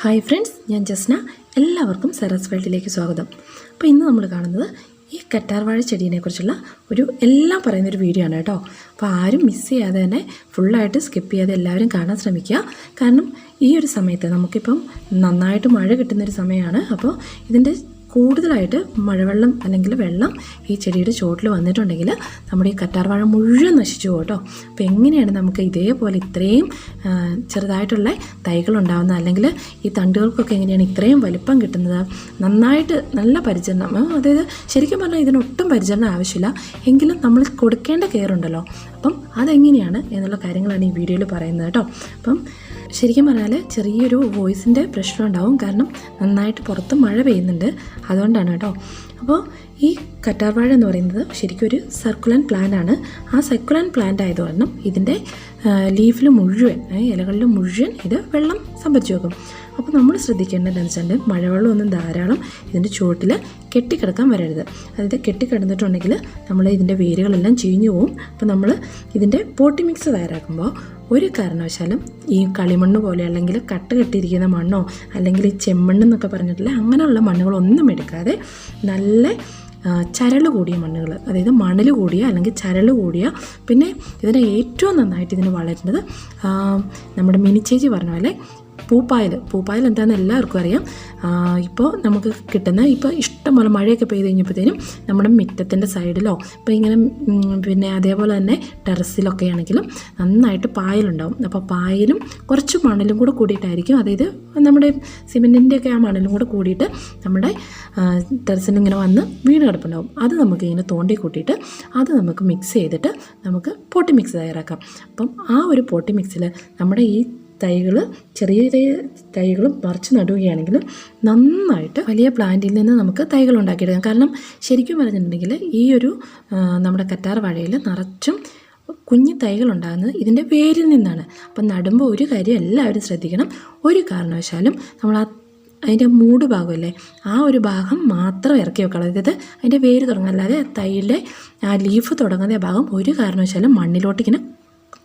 Hi friends, ഞാൻ ജസ്ന. എല്ലാവർക്കും സെറസ് വേൾഡിലേക്ക് സ്വാഗതം. അപ്പോൾ ഇന്ന് നമ്മൾ കാണുന്നത് ഈ കറ്റാർവാഴ ചെടീനെക്കുറിച്ചുള്ള എല്ലാം പറയുന്നൊരു വീഡിയോ ആണ് കേട്ടോ. അപ്പോൾ ആരും മിസ് ചെയ്യാതെ തന്നെ ഫുള്ളായിട്ട് സ്കിപ്പ് ചെയ്യാതെ എല്ലാവരും കാണാൻ ശ്രമിക്കുക. കാരണം ഈ ഒരു സമയത്ത് നമുക്കിപ്പം നന്നായിട്ട് മഴ കിട്ടുന്നൊരു സമയമാണ്. അപ്പോൾ ഇതിൻ്റെ കൂടുതലായിട്ട് മഴവെള്ളം അല്ലെങ്കിൽ വെള്ളം ഈ ചെടിയുടെ ചുവട്ടിൽ വന്നിട്ടുണ്ടെങ്കിൽ നമ്മുടെ ഈ കറ്റാർവാഴ മുഴുവൻ നശിച്ചു പോകും കേട്ടോ. അപ്പോൾ എങ്ങനെയാണ് നമുക്ക് ഇതേപോലെ ഇത്രയും ചെറുതായിട്ടുള്ള തൈകളുണ്ടാകുന്നത്, അല്ലെങ്കിൽ ഈ തണ്ടുകൾക്കൊക്കെ എങ്ങനെയാണ് ഇത്രയും വലിപ്പം കിട്ടുന്നത്? നന്നായിട്ട് നല്ല പരിചരണം, അതായത് ശരിക്കും പറഞ്ഞാൽ ഇതിനൊട്ടും പരിചരണം ആവശ്യമില്ല, എങ്കിലും നമ്മൾ കൊടുക്കേണ്ട കെയർ ഉണ്ടല്ലോ. അപ്പം അതെങ്ങനെയാണ് എന്നുള്ള കാര്യങ്ങളാണ് ഈ വീഡിയോയിൽ പറയുന്നത് കേട്ടോ. അപ്പം ശരിക്കും പറഞ്ഞാൽ ചെറിയൊരു വോയിസിൻ്റെ പ്രശ്നം ഉണ്ടാവും, കാരണം നന്നായിട്ട് പുറത്ത് മഴ പെയ്യുന്നുണ്ട്, അതുകൊണ്ടാണ് കേട്ടോ. അപ്പോൾ ഈ കറ്റാർവാഴ എന്ന് പറയുന്നത് ശരിക്കും ഒരു സർക്കുലൻ പ്ലാന്റ് ആണ്. ആ സർക്കുലൻ പ്ലാന്റ് ആയതുകൊണ്ട് ഇതിൻ്റെ ലീഫിൽ മുഴുവൻ, ഇലകളിൽ മുഴുവൻ ഇത് വെള്ളം സംഭരിച്ചു വെക്കും. അപ്പോൾ നമ്മൾ ശ്രദ്ധിക്കേണ്ടതെന്ന് വെച്ചാൽ മഴവെള്ളമൊന്നും ധാരാളം ഇതിൻ്റെ ചുവട്ടിൽ കെട്ടിക്കിടക്കാൻ വരരുത്. അതായത് കെട്ടിക്കിടന്നിട്ടുണ്ടെങ്കിൽ നമ്മൾ ഇതിൻ്റെ വേരുകളെല്ലാം ചീഞ്ഞു പോവും. അപ്പോൾ നമ്മൾ ഇതിൻ്റെ പോട്ടി മിക്സ് തയ്യാറാക്കുമ്പോൾ ഒരു കാരണവശാലും ഈ കളിമണ്ണ് പോലെ അല്ലെങ്കിൽ കട്ട് കെട്ടിയിരിക്കുന്ന മണ്ണോ അല്ലെങ്കിൽ ഈ ചെമ്മണ്ണെന്നൊക്കെ പറഞ്ഞിട്ടില്ല അങ്ങനെയുള്ള മണ്ണുകളൊന്നും എടുക്കാതെ നല്ല ചരൾ കൂടിയ മണ്ണുകൾ, അതായത് മണൽ കൂടിയ അല്ലെങ്കിൽ ചരൾ കൂടിയ, പിന്നെ ഇതിന് ഏറ്റവും നന്നായിട്ട് ഇതിന് വളരുന്നത് നമ്മുടെ മിനിച്ചേച്ചി പറഞ്ഞ പോലെ പൂപ്പായൽ എന്താണെന്ന് എല്ലാവർക്കും അറിയാം. ഇപ്പോൾ നമുക്ക് കിട്ടുന്ന ഇപ്പോൾ ഇഷ്ടംപോലെ മഴയൊക്കെ പെയ്ത് കഴിഞ്ഞപ്പോഴത്തേനും നമ്മുടെ മുറ്റത്തിൻ്റെ സൈഡിലോ ഇപ്പോൾ ഇങ്ങനെ പിന്നെ അതേപോലെ തന്നെ ടെറസിലൊക്കെ ആണെങ്കിലും നന്നായിട്ട് പായലുണ്ടാവും. അപ്പോൾ പായലും കുറച്ച് മണലും കൂടെ കൂടിയിട്ടായിരിക്കും, അതായത് നമ്മുടെ സിമെൻറ്റിൻ്റെയൊക്കെ ആ മണലും കൂടെ കൂടിയിട്ട് നമ്മുടെ ടെറസിലിങ്ങനെ വന്ന് വീണ് കിടപ്പുണ്ടാവും. അത് നമുക്കിങ്ങനെ തോണ്ടി കൂട്ടിയിട്ട് അത് നമുക്ക് മിക്സ് ചെയ്തിട്ട് നമുക്ക് പോട്ടി മിക്സ് തയ്യാറാക്കാം. അപ്പം ആ ഒരു പോട്ടി മിക്സിൽ നമ്മുടെ ഈ ചെറിയ തൈകൾ പറിച്ച് നടുകയാണെങ്കിൽ നന്നായിട്ട് വലിയ പ്ലാന്റിൽ നിന്ന് നമുക്ക് തൈകൾ ഉണ്ടാക്കിയെടുക്കാം. കാരണം ശരിക്കും പറഞ്ഞിട്ടുണ്ടെങ്കിൽ ഈ ഒരു നമ്മുടെ കറ്റാർ വാഴയിൽ നിറച്ചും കുഞ്ഞു തൈകൾ ഉണ്ടാകുന്നത് ഇതിൻ്റെ വേരിൽ നിന്നാണ്. അപ്പം നടുമ്പോൾ ഒരു കാര്യം എല്ലാവരും ശ്രദ്ധിക്കണം, ഒരു കാരണവശാലും നമ്മൾ അതിൻ്റെ മൂട് ഭാഗമല്ലേ ആ ഒരു ഭാഗം മാത്രം ഇറക്കി വെക്കണം. അതായത് അതിൻ്റെ വേര് തുടങ്ങുക, അല്ലാതെ തൈയുടെ ആ ലീഫ് തുടങ്ങുന്ന ഭാഗം ഒരു കാരണവശാലും മണ്ണിലോട്ടിങ്ങനെ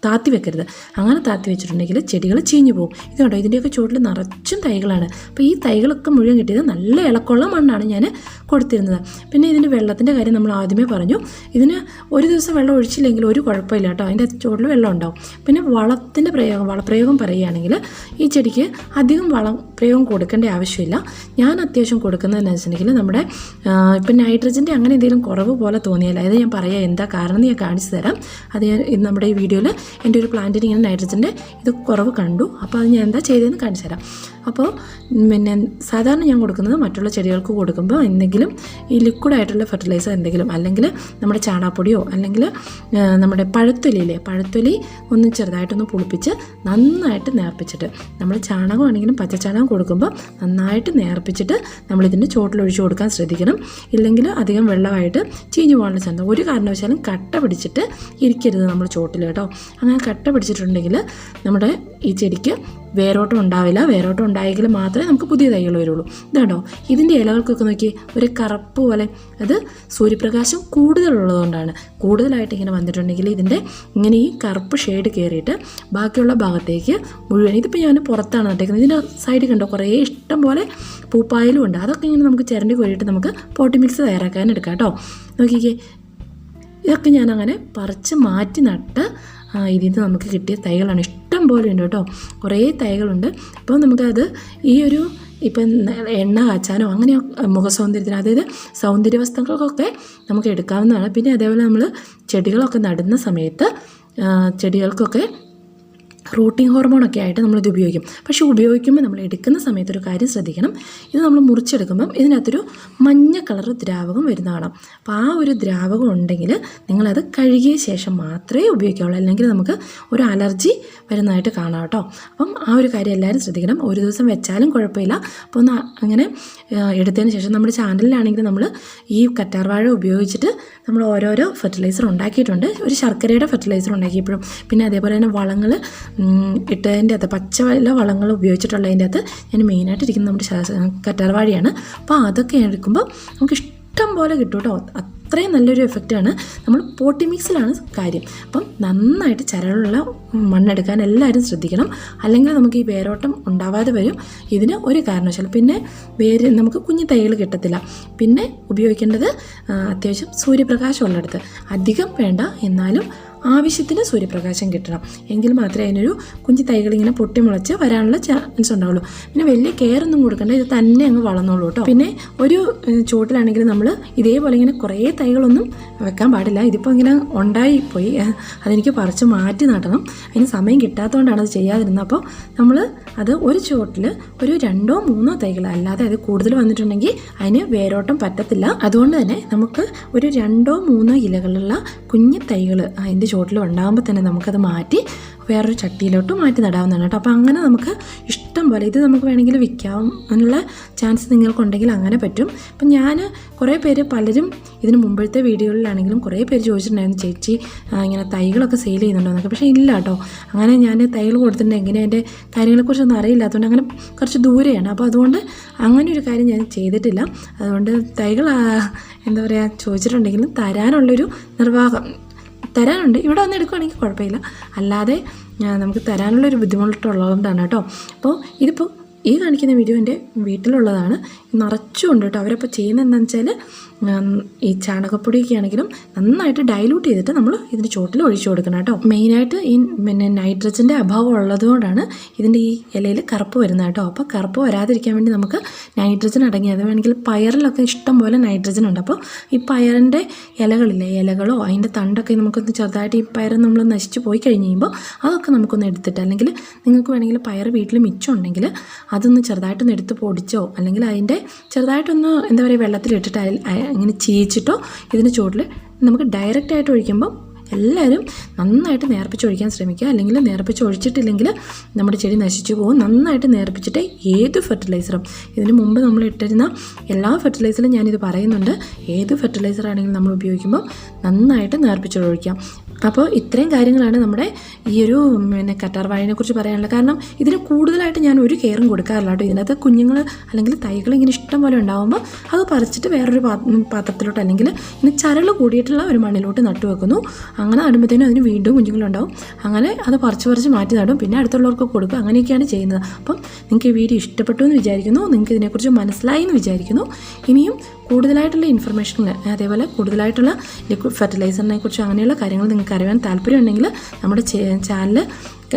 താത്തി വെക്കരുത്. അങ്ങനെ താത്തി വെച്ചിട്ടുണ്ടെങ്കിൽ ചെടികൾ ചീഞ്ഞു പോകും. ഇതുകൊണ്ടോ ഇതിൻ്റെയൊക്കെ ചുവട്ടിൽ നിറച്ചും തൈകളാണ്. അപ്പോൾ ഈ തൈകളൊക്കെ മുഴുവൻ കിട്ടിയത് നല്ല ഇളക്കമുള്ള മണ്ണാണ് ഞാൻ കൊടുത്തിരുന്നത്. പിന്നെ ഇതിൻ്റെ വെള്ളത്തിൻ്റെ കാര്യം നമ്മൾ ആദ്യമേ പറഞ്ഞു. ഇതിന് ഒരു ദിവസം വെള്ളം ഒഴിച്ചില്ലെങ്കിൽ ഒരു കുഴപ്പമില്ല കേട്ടോ, അതിൻ്റെ ചുവട്ടിൽ വെള്ളം ഉണ്ടാവും. പിന്നെ വളപ്രയോഗം പറയുകയാണെങ്കിൽ ഈ ചെടിക്ക് അധികം വളപ്രയോഗം കൊടുക്കേണ്ട ആവശ്യമില്ല. ഞാൻ അത്യാവശ്യം കൊടുക്കുന്നതെന്ന് വെച്ചിട്ടുണ്ടെങ്കിൽ നമ്മുടെ ഇപ്പം നൈട്രജൻ്റെ അങ്ങനെ എന്തെങ്കിലും കുറവ് പോലെ തോന്നിയാൽ അത് ഞാൻ പറയാം എന്താ കാരണം എന്ന് ഞാൻ കാണിച്ചു തരാം. അത് ഞാൻ നമ്മുടെ ഈ വീഡിയോയിൽ എൻ്റെ ഒരു പ്ലാന്റിന് ഇങ്ങനെ നൈട്രജൻ്റെ ഇത് കുറവ് കണ്ടു, അപ്പോൾ അത് ഞാൻ എന്താ ചെയ്തതെന്ന് കാണിച്ചു തരാം. അപ്പോൾ പിന്നെ സാധാരണ ഞാൻ കൊടുക്കുന്നത് മറ്റുള്ള ചെടികൾക്ക് കൊടുക്കുമ്പോൾ എന്തെങ്കിലും ഈ ലിക്വിഡായിട്ടുള്ള ഫെർട്ടിലൈസർ എന്തെങ്കിലും, അല്ലെങ്കിൽ നമ്മുടെ ചാണകപ്പൊടിയോ അല്ലെങ്കിൽ നമ്മുടെ പഴത്തൊലി ഒന്ന് ചെറുതായിട്ടൊന്ന് പുളിപ്പിച്ച് നന്നായിട്ട് നേർപ്പിച്ചിട്ട്, നമ്മൾ ചാണകമാണെങ്കിലും പച്ചച്ചാണകം കൊടുക്കുമ്പോൾ നന്നായിട്ട് നേർപ്പിച്ചിട്ട് നമ്മളിതിൻ്റെ ചുവട്ടിലൊഴിച്ച് കൊടുക്കാൻ ശ്രദ്ധിക്കണം. ഇല്ലെങ്കിൽ അധികം വെള്ളമായിട്ട് ചീഞ്ഞു പോകാനുള്ള ചന്ത. ഒരു കാരണവശാലും കട്ട പിടിച്ചിട്ട് ഇരിക്കരുത് നമ്മൾ ചുവട്ടിൽ കേട്ടോ. അങ്ങനെ കട്ട പിടിച്ചിട്ടുണ്ടെങ്കിൽ നമ്മുടെ ഈ ചെടിക്ക് വേരോട്ടം ഉണ്ടാവില്ല. വേരോട്ടം ഉണ്ടായെങ്കിൽ മാത്രമേ നമുക്ക് പുതിയ തൈകൾ വരുള്ളൂ. ഇതാണോ ഇതിൻ്റെ ഇലകൾക്കൊക്കെ നോക്കി ഒരു കറുപ്പ് പോലെ, അത് സൂര്യപ്രകാശം കൂടുതലുള്ളതുകൊണ്ടാണ്. കൂടുതലായിട്ട് ഇങ്ങനെ വന്നിട്ടുണ്ടെങ്കിൽ ഇതിൻ്റെ ഇങ്ങനെ ഈ കറുപ്പ് ഷെയ്ഡ് കയറിയിട്ട് ബാക്കിയുള്ള ഭാഗത്തേക്ക് മുഴുവൻ, ഇതിപ്പോൾ ഞാൻ പുറത്താണ് നട്ടേക്കുന്നത്, ഇതിൻ്റെ സൈഡിൽ കണ്ടോ കുറേ ഇഷ്ടം പോലെ പൂപ്പായലും ഉണ്ട്. അതൊക്കെ ഇങ്ങനെ നമുക്ക് ചിരണ്ടി കോരിയിട്ട് നമുക്ക് പോട്ടി മിക്സ് തയ്യാറാക്കാൻ എടുക്കാം കേട്ടോ. നോക്കിക്കേ, ഇതൊക്കെ ഞാൻ അങ്ങനെ പറിച്ച് മാറ്റി നട്ട് ഇതിൽ നിന്ന് നമുക്ക് കിട്ടിയ തൈകളാണ്. ഇഷ്ടം പോലെ ഉണ്ട് കേട്ടോ, കുറേ തൈകളുണ്ട്. അപ്പോൾ നമുക്കത് ഈ ഒരു ഇപ്പം എണ്ണ കാച്ചാനോ അങ്ങനെ മുഖസൗന്ദര്യത്തിന്, അതായത് സൗന്ദര്യ വസ്തുക്കൾക്കൊക്കെ നമുക്ക് എടുക്കാവുന്നതാണ്. പിന്നെ അതേപോലെ നമ്മൾ ചെടികളൊക്കെ നടുന്ന സമയത്ത് ചെടികൾക്കൊക്കെ റൂട്ടിംഗ് ഹോർമോണൊക്കെ ആയിട്ട് നമ്മളിത് ഉപയോഗിക്കും. പക്ഷേ ഉപയോഗിക്കുമ്പോൾ നമ്മൾ എടുക്കുന്ന സമയത്തൊരു കാര്യം ശ്രദ്ധിക്കണം, ഇത് നമ്മൾ മുറിച്ചെടുക്കുമ്പം ഇതിനകത്തൊരു മഞ്ഞ കളർ ദ്രാവകം വരുന്നതാണ്. അപ്പോൾ ആ ഒരു ദ്രാവകം ഉണ്ടെങ്കിൽ നിങ്ങളത് കഴുകിയ ശേഷം മാത്രമേ ഉപയോഗിക്കാവുള്ളൂ, അല്ലെങ്കിൽ നമുക്ക് ഒരു അലർജി വരുന്നതായിട്ട് കാണാം കേട്ടോ. അപ്പം ആ ഒരു കാര്യം എല്ലാവരും ശ്രദ്ധിക്കണം. ഒരു ദിവസം വെച്ചാലും കുഴപ്പമില്ല. അപ്പോൾ ഒന്ന് അങ്ങനെ എടുത്തതിന് ശേഷം നമ്മുടെ ചാനലിലാണെങ്കിൽ നമ്മൾ ഈ കറ്റാർവാഴ ഉപയോഗിച്ചിട്ട് നമ്മൾ ഓരോരോ ഫെർട്ടിലൈസർ ഉണ്ടാക്കിയിട്ടുണ്ട്. ഒരു ശർക്കരയുടെ ഫെർട്ടിലൈസർ ഉണ്ടാക്കിയപ്പോഴും, പിന്നെ അതേപോലെ തന്നെ വളങ്ങൾ ഇട്ടതിൻ്റെ അകത്ത് പച്ചവെള്ള വളങ്ങൾ ഉപയോഗിച്ചിട്ടുള്ളതിൻ്റെ അകത്ത് ഞാൻ മെയിനായിട്ട് ഇരിക്കുന്നത് നമ്മുടെ കറ്റാർവാഴയാണ്. അപ്പോൾ അതൊക്കെ എടുക്കുമ്പോൾ നമുക്ക് ഇഷ്ടം പോലെ കിട്ടും കേട്ടോ. അത്രയും നല്ലൊരു എഫക്റ്റാണ്. നമ്മൾ പോട്ടി മിക്സിലാണ് കാര്യം. അപ്പം നന്നായിട്ട് ചരലുള്ള മണ്ണെടുക്കാൻ എല്ലാവരും ശ്രദ്ധിക്കണം, അല്ലെങ്കിൽ നമുക്ക് ഈ വേരോട്ടം ഉണ്ടാവാതെ വരും. ഇതിന് ഒരു കാരണവശാലും പിന്നെ നമുക്ക് കുഞ്ഞു തൈകൾ കിട്ടത്തില്ല. പിന്നെ ഉപയോഗിക്കേണ്ടത് അത്യാവശ്യം സൂര്യപ്രകാശമുള്ളിടത്ത്, അധികം വേണ്ട എന്നാലും ആവശ്യത്തിന് സൂര്യപ്രകാശം കിട്ടണം, എങ്കിൽ മാത്രമേ അതിനൊരു കുഞ്ഞു തൈകൾ ഇങ്ങനെ പൊട്ടിമുളച്ച് വരാനുള്ള ചാൻസ് ഉണ്ടാവുള്ളൂ. പിന്നെ വലിയ കെയറൊന്നും കൊടുക്കണ്ട, ഇത് തന്നെ അങ്ങ് വളർന്നോളൂ കേട്ടോ. പിന്നെ ഒരു ചുവട്ടിലാണെങ്കിൽ നമ്മൾ ഇതേപോലെ ഇങ്ങനെ കുറേ തൈകളൊന്നും വെക്കാൻ പാടില്ല. ഇതിപ്പോൾ ഇങ്ങനെ ഉണ്ടായിപ്പോയി, അതെനിക്ക് പറിച്ച് മാറ്റി നടണം. അതിന് സമയം കിട്ടാത്തതുകൊണ്ടാണ് അത് ചെയ്യാതിരുന്നത്. അപ്പോൾ നമ്മൾ അത് ഒരു ചുവട്ടിൽ ഒരു 2-3 തൈകൾ, അല്ലാതെ അത് കൂടുതൽ വന്നിട്ടുണ്ടെങ്കിൽ അതിന് വേരോട്ടം പറ്റത്തില്ല. അതുകൊണ്ട് തന്നെ നമുക്ക് ഒരു 2-3 ഇലകളുള്ള കുഞ്ഞു തൈകൾ അതിൻ്റെ ചുവട്ടിൽ ഉണ്ടാകുമ്പോൾ തന്നെ നമുക്കത് മാറ്റി വേറൊരു ചട്ടിയിലോട്ട് മാറ്റി നടാവുന്നതാണ് കേട്ടോ. അപ്പോൾ അങ്ങനെ നമുക്ക് ഇഷ്ടം പോലെ ഇത് നമുക്ക് വേണമെങ്കിൽ വിൽക്കാനുള്ള ചാൻസ് നിങ്ങൾക്കുണ്ടെങ്കിൽ അങ്ങനെ പറ്റും. അപ്പം ഞാൻ കുറേ പേര് പലരും ഇതിന് മുമ്പത്തെ വീഡിയോകളിലാണെങ്കിലും കുറേ പേര് ചോദിച്ചിട്ടുണ്ടായിരുന്നു, ചേച്ചി ഇങ്ങനെ തൈകളൊക്കെ സെയിൽ ചെയ്യുന്നുണ്ടോ എന്നൊക്കെ. പക്ഷേ ഇല്ല കേട്ടോ, അങ്ങനെ ഞാൻ തൈകൾ കൊടുത്തിട്ടുണ്ട് എങ്ങനെ അതിൻ്റെ കാര്യങ്ങളെക്കുറിച്ചൊന്നും അറിയില്ലാത്തതുകൊണ്ട് അങ്ങനെ കുറച്ച് ദൂരെയാണ്. അപ്പോൾ അതുകൊണ്ട് അങ്ങനെ ഒരു കാര്യം ഞാൻ ചെയ്തിട്ടില്ല. അതുകൊണ്ട് തൈകൾ എന്താ പറയുക ചോദിച്ചിട്ടുണ്ടെങ്കിലും തരാനുള്ളൊരു നിർവാഹം തരാനുണ്ട്. ഇവിടെ വന്ന് എടുക്കുകയാണെങ്കിൽ കുഴപ്പമില്ല, അല്ലാതെ നമുക്ക് തരാനുള്ളൊരു ബുദ്ധിമുട്ടുള്ളതുകൊണ്ടാണ് കേട്ടോ. അപ്പോൾ ഇതിപ്പോൾ ഈ കാണിക്കുന്ന വീഡിയോ എൻ്റെ വീട്ടിലുള്ളതാണ്, നിറച്ചുകൊണ്ട് കേട്ടോ. അവരപ്പോൾ ചെയ്യുന്നത് എന്താണെന്ന് വെച്ചാൽ ഈ ചാണകപ്പൊടിയൊക്കെ ആണെങ്കിലും നന്നായിട്ട് ഡൈലൂട്ട് ചെയ്തിട്ട് നമ്മൾ ഇതിൻ്റെ ചുവട്ടിൽ ഒഴിച്ചു കൊടുക്കണം കേട്ടോ. മെയിനായിട്ട് ഈ നൈട്രജൻ്റെ അഭാവം ഉള്ളതുകൊണ്ടാണ് ഇതിൻ്റെ ഈ ഇലയിൽ കറുപ്പ് വരുന്നത് കേട്ടോ. അപ്പോൾ കറുപ്പ് വരാതിരിക്കാൻ വേണ്ടി നമുക്ക് നൈട്രജൻ അടങ്ങിയത് വേണമെങ്കിൽ പയറിലൊക്കെ ഇഷ്ടം പോലെ നൈട്രജൻ ഉണ്ട്. അപ്പോൾ ഈ പയറിൻ്റെ ഇലകളോ അതിൻ്റെ തണ്ടൊക്കെ നമുക്കൊന്ന് ചെറുതായിട്ട് ഈ പയർ നമ്മൾ നശിച്ച് പോയി കഴിഞ്ഞ് കഴിയുമ്പോൾ അതൊക്കെ നമുക്കൊന്ന് എടുത്തിട്ട്, അല്ലെങ്കിൽ നിങ്ങൾക്ക് വേണമെങ്കിൽ പയർ വീട്ടിൽ മിച്ചമുണ്ടെങ്കിൽ അതൊന്ന് ചെറുതായിട്ടൊന്ന് എടുത്ത് പൊടിച്ചോ, അല്ലെങ്കിൽ അതിൻ്റെ ചെറുതായിട്ടൊന്ന് എന്താ പറയുക വെള്ളത്തിലിട്ടിട്ട് ഇങ്ങനെ ചീച്ചിട്ടോ ഇതിന് ചുവട്ടിൽ നമുക്ക് ഡയറക്റ്റായിട്ട് ഒഴിക്കുമ്പോൾ എല്ലാവരും നന്നായിട്ട് നേർപ്പിച്ചൊഴിക്കാൻ ശ്രമിക്കുക. അല്ലെങ്കിൽ നേർപ്പിച്ചൊഴിച്ചിട്ടില്ലെങ്കിൽ നമ്മുടെ ചെടി നശിച്ചു പോകും. നന്നായിട്ട് നേർപ്പിച്ചിട്ട് ഏത് ഫെർട്ടിലൈസറും, ഇതിന് മുമ്പ് നമ്മൾ ഇട്ടിരുന്ന എല്ലാ ഫെർട്ടിലൈസറും ഞാനിത് പറയുന്നുണ്ട്, ഏത് ഫെർട്ടിലൈസർ ആണെങ്കിലും നമ്മൾ ഉപയോഗിക്കുമ്പോൾ നന്നായിട്ട് നേർപ്പിച്ചൊഴിക്കാം. അപ്പോൾ ഇത്രയും കാര്യങ്ങളാണ് നമ്മുടെ ഈ ഒരു കറ്റാർവാഴയെക്കുറിച്ച് പറയാനുള്ളത്. കാരണം ഇതിന് കൂടുതലായിട്ട് ഞാൻ ഒരു കെയറും കൊടുക്കാറില്ല കേട്ടോ. ഇതിനകത്ത് കുഞ്ഞുങ്ങൾ അല്ലെങ്കിൽ തൈകൾ ഇങ്ങനെ ഇഷ്ടം പോലെ ഉണ്ടാകുമ്പോൾ അത് പറിച്ചിട്ട് വേറൊരു പാത്രത്തിലോട്ട് അല്ലെങ്കിൽ ഇങ്ങനെ ചരൾ കൂടിയിട്ടുള്ള ഒരു മണ്ണിലോട്ട് നട്ടു വെക്കുന്നു. അങ്ങനെ നടുമ്പോഴത്തേനും അതിന് വീണ്ടും കുഞ്ഞുങ്ങളുണ്ടാവും. അങ്ങനെ അത് പറിച്ച് മാറ്റി നടും, പിന്നെ അടുത്തുള്ളവർക്ക് കൊടുക്കും. അങ്ങനെയൊക്കെയാണ് ചെയ്യുന്നത്. അപ്പം നിങ്ങൾക്ക് ഈ വീഡിയോ ഇഷ്ടപ്പെട്ടു എന്ന് വിചാരിക്കുന്നു, നിങ്ങൾക്ക് ഇതിനെക്കുറിച്ച് മനസ്സിലായി എന്ന് വിചാരിക്കുന്നു. ഇനിയും കൂടുതലായിട്ടുള്ള ഇൻഫർമേഷൻ, അതേപോലെ കൂടുതലായിട്ടുള്ള ലിക്വിഡ് ഫെർട്ടിലൈസറിനെ കുറിച്ച് അങ്ങനെയുള്ള കാര്യങ്ങൾ നിങ്ങൾക്ക് അറിയാൻ താല്പര്യമുണ്ടെങ്കിൽ നമ്മുടെ ചാനൽ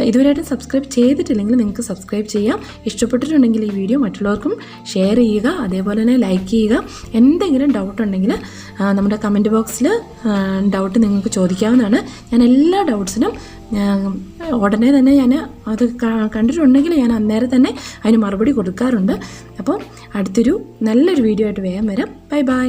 ഇതുവരെയായിട്ടും സബ്സ്ക്രൈബ് ചെയ്തിട്ടില്ലെങ്കിൽ നിങ്ങൾക്ക് സബ്സ്ക്രൈബ് ചെയ്യാം. ഇഷ്ടപ്പെട്ടിട്ടുണ്ടെങ്കിൽ ഈ വീഡിയോ മറ്റുള്ളവർക്കും ഷെയർ ചെയ്യുക, അതേപോലെ തന്നെ ലൈക്ക് ചെയ്യുക. എന്തെങ്കിലും ഡൗട്ട് ഉണ്ടെങ്കിൽ നമ്മുടെ കമൻറ്റ് ബോക്സിൽ ഡൗട്ട് നിങ്ങൾക്ക് ചോദിക്കാവുന്നതാണ്. ഞാൻ എല്ലാ ഡൗട്ട്സിനും ഉടനെ തന്നെ ഞാൻ അത് കണ്ടിട്ടുണ്ടെങ്കിൽ ഞാൻ അന്നേരം തന്നെ അതിന് മറുപടി കൊടുക്കാറുണ്ട്. അപ്പോൾ അടുത്തൊരു നല്ലൊരു വീഡിയോ ആയിട്ട് വേഗം വരാം. Bye bye.